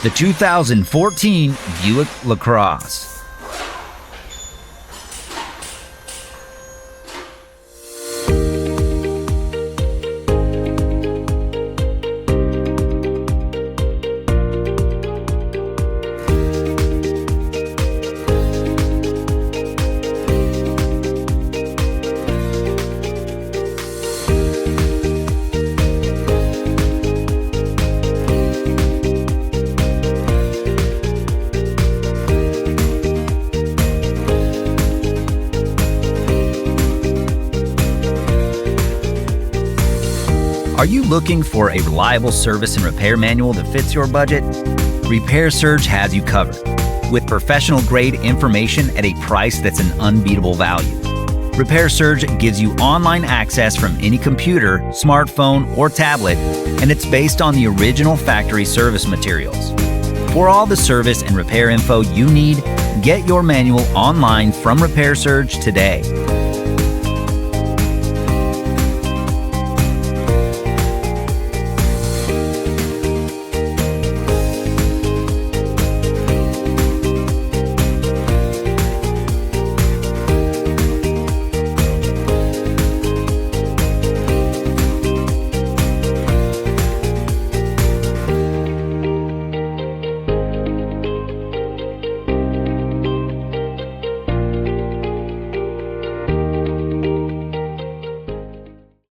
The 2014 Buick LaCrosse. Are you looking for a reliable service and repair manual that fits your budget? Repair Surge has you covered, with professional-grade information at a price that's an unbeatable value. Repair Surge gives you online access from any computer, smartphone, or tablet, and it's based on the original factory service materials. For all the service and repair info you need, get your manual online from Repair Surge today.